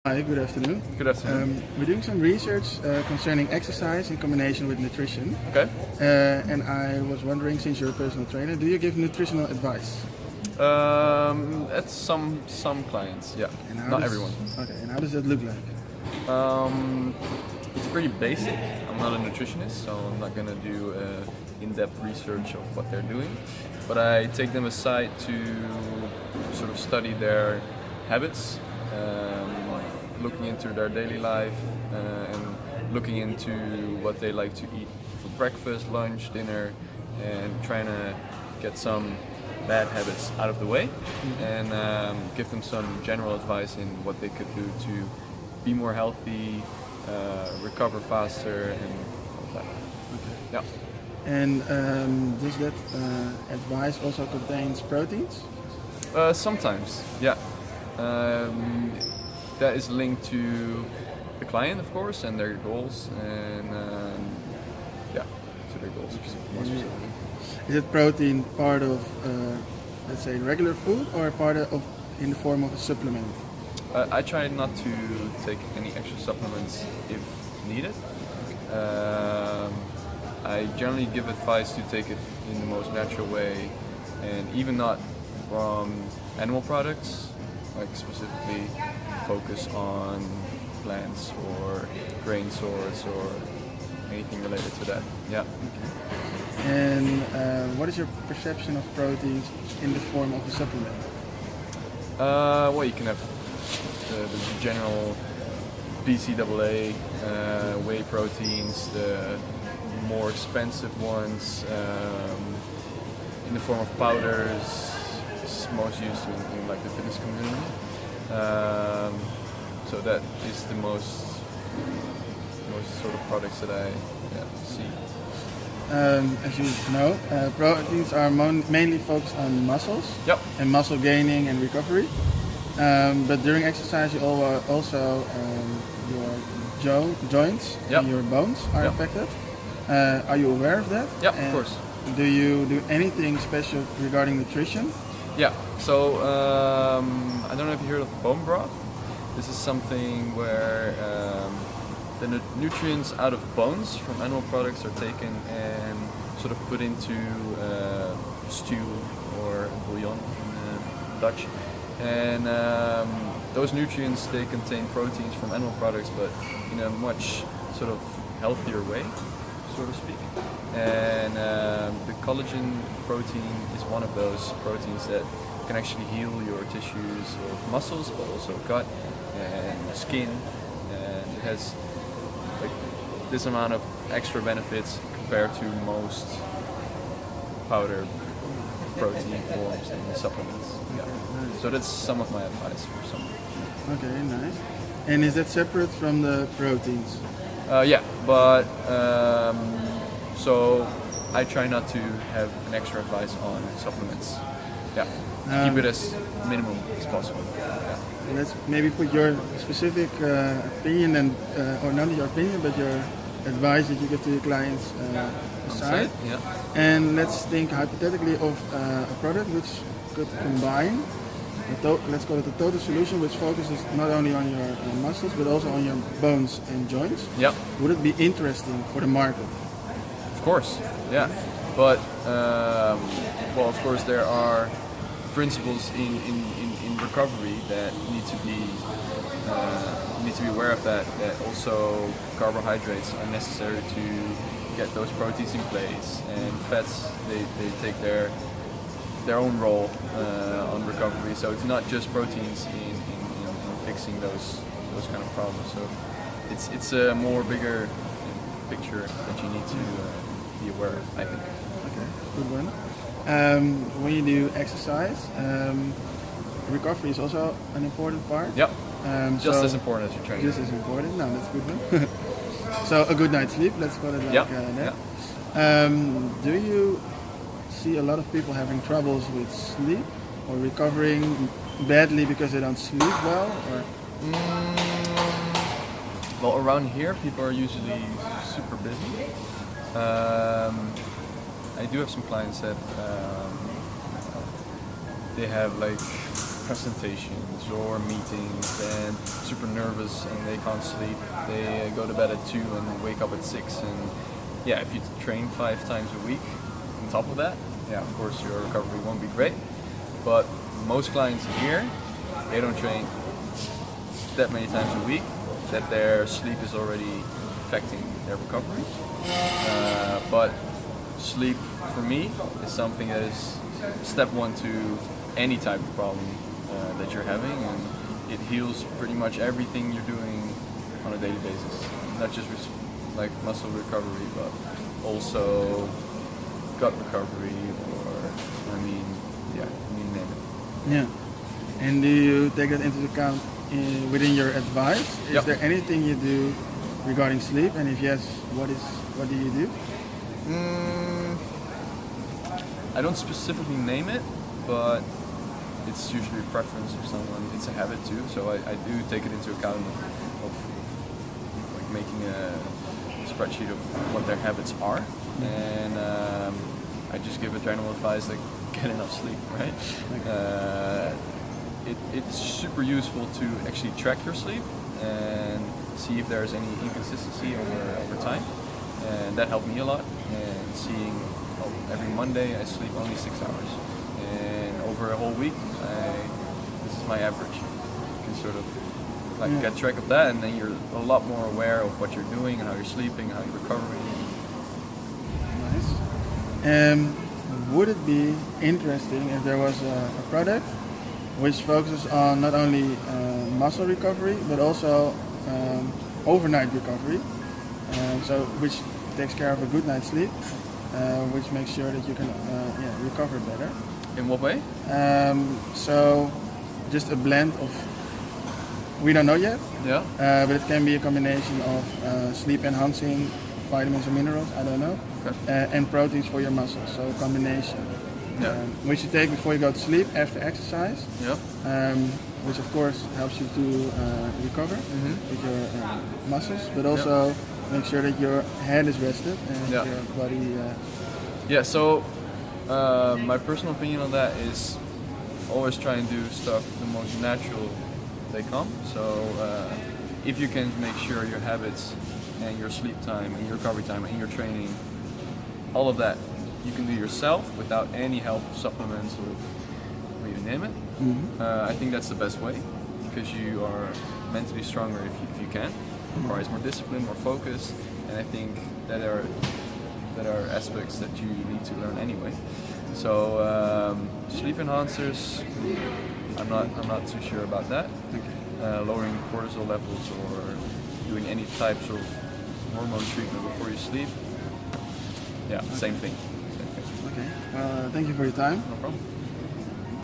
Hi, good afternoon. Good afternoon. We're doing some research concerning exercise in combination with nutrition. Okay. And I was wondering, since you're a personal trainer, do you give nutritional advice? At some clients, yeah. And how Not does- everyone. Okay, and how does that look like? It's pretty basic. I'm not a nutritionist, so I'm not gonna do in-depth research of what they're doing. But I take them aside to sort of study their habits, looking into their daily life, and looking into what they like to eat for breakfast, lunch, dinner, and trying to get some bad habits out of the way, and give them some general advice in what they could do to be more healthy, recover faster, and all that. Yeah. And does that advice also contains proteins? Sometimes, yeah. That is linked to the client, of course, and their goals, and yeah, to their goals more specifically. Is it protein part of, let's say, regular food, or part of in the form of a supplement? I try not to take any extra supplements if needed. I generally give advice to take it in the most natural way, and even not from animal products, like specifically focus on plants or grain source or anything related to that. Yeah. And what is your perception of proteins in the form of a supplement? Well, you can have the general BCAA whey proteins, the more expensive ones in the form of powders. It's most used in like the fitness community. So that is the most sort of products that I see. As you know, proteins are mainly focused on muscles Yep. and muscle gaining and recovery. But during exercise, you also your joints Yep. and your bones are Yep. affected. Are you aware of that? Yeah, of And course. Do you do anything special regarding nutrition? Yeah, so I don't know if you heard of bone broth. This is something where the nutrients out of bones from animal products are taken and sort of put into stew or bouillon in Dutch. And those nutrients, they contain proteins from animal products, but in a much sort of healthier way, so to speak. And the collagen protein is one of those proteins that can actually heal your tissues of muscles, but also gut and skin. And it has like this amount of extra benefits compared to most powder protein forms and supplements. Yeah. So that's some of my advice for someone. Okay, nice. And is that separate from the proteins? Yeah, but so I try not to have an extra advice on supplements. Yeah, keep it as minimum as possible. Yeah. Let's maybe put your specific opinion and, or not your opinion, but your advice that you give to your clients aside. Yeah. And let's think hypothetically of a product which could combine, let's call it a total solution, which focuses not only on your muscles but also on your bones and joints. Yeah. Would it be interesting for the market? Of course. Yeah. But well, of course, there are principles in recovery that need to be aware of that also carbohydrates are necessary to get those proteins in place, and fats they take their own role on recovery. So it's not just proteins in fixing those kind of problems. So it's a more bigger picture that you need to be aware of, I think. Okay, good one. When you do exercise, recovery is also an important part. Yep. Just So- as important as your training. Just as important. No, that's a good one. So a good night's sleep, let's call it like Yep. that. Yeah. Do you see a lot of people having troubles with sleep or recovering badly because they don't sleep well? Or Well, around here, people are usually super busy. I do have some clients that they have like presentations or meetings and super nervous and they can't sleep. They go to bed at 2 and wake up at 6. And yeah, if you train 5 times a week on top of that, yeah, of course your recovery won't be great. But most clients here, they don't train that many times a week, that their sleep is already affecting their recovery. But sleep for me is something that is step 1 to any type of problem that you're having, and it heals pretty much everything you're doing on a daily basis. Not just like muscle recovery, but also gut recovery, or name it. Yeah. And do you take that into account within your advice? Is Yep. there anything you do regarding sleep? And if yes, what do you do? I don't specifically name it, but it's usually a preference of someone. It's a habit too, so I do take it into account of like making a spreadsheet of what their habits are, and I just give a general advice like get enough sleep, right? It's super useful to actually track your sleep and see if there's any inconsistency over time, and that helped me a lot. And seeing every Monday I sleep only 6 hours, and over a whole week this is my average. You can sort of like get track of that, and then you're a lot more aware of what you're doing and how you're sleeping, how you're recovering. Nice. Would it be interesting if there was a product which focuses on not only muscle recovery but also overnight recovery, so which takes care of a good night's sleep, which makes sure that you can recover better. In what way? So just a blend of, we don't know yet, Yeah. but it can be a combination of sleep enhancing vitamins or minerals, I don't know, Okay. and proteins for your muscles, so a combination. Yeah. Which you take before you go to sleep after exercise, Yeah. which of course helps you to recover with your muscles, but also make sure that your head is rested and Yeah. your body. Yeah, so my personal opinion on that is always try and do stuff the most natural they come. So if you can make sure your habits and your sleep time and your recovery time and your training, all of that you can do yourself without any help, supplements, or you name it. I think that's the best way, because you are mentally stronger if you can. It requires more discipline, more focus, and I think that are aspects that you need to learn anyway. So sleep enhancers, I'm not too sure about that. Lowering cortisol levels or doing any types of hormone treatment before you sleep. Yeah, same thing. Okay. Thank you for your time. No problem.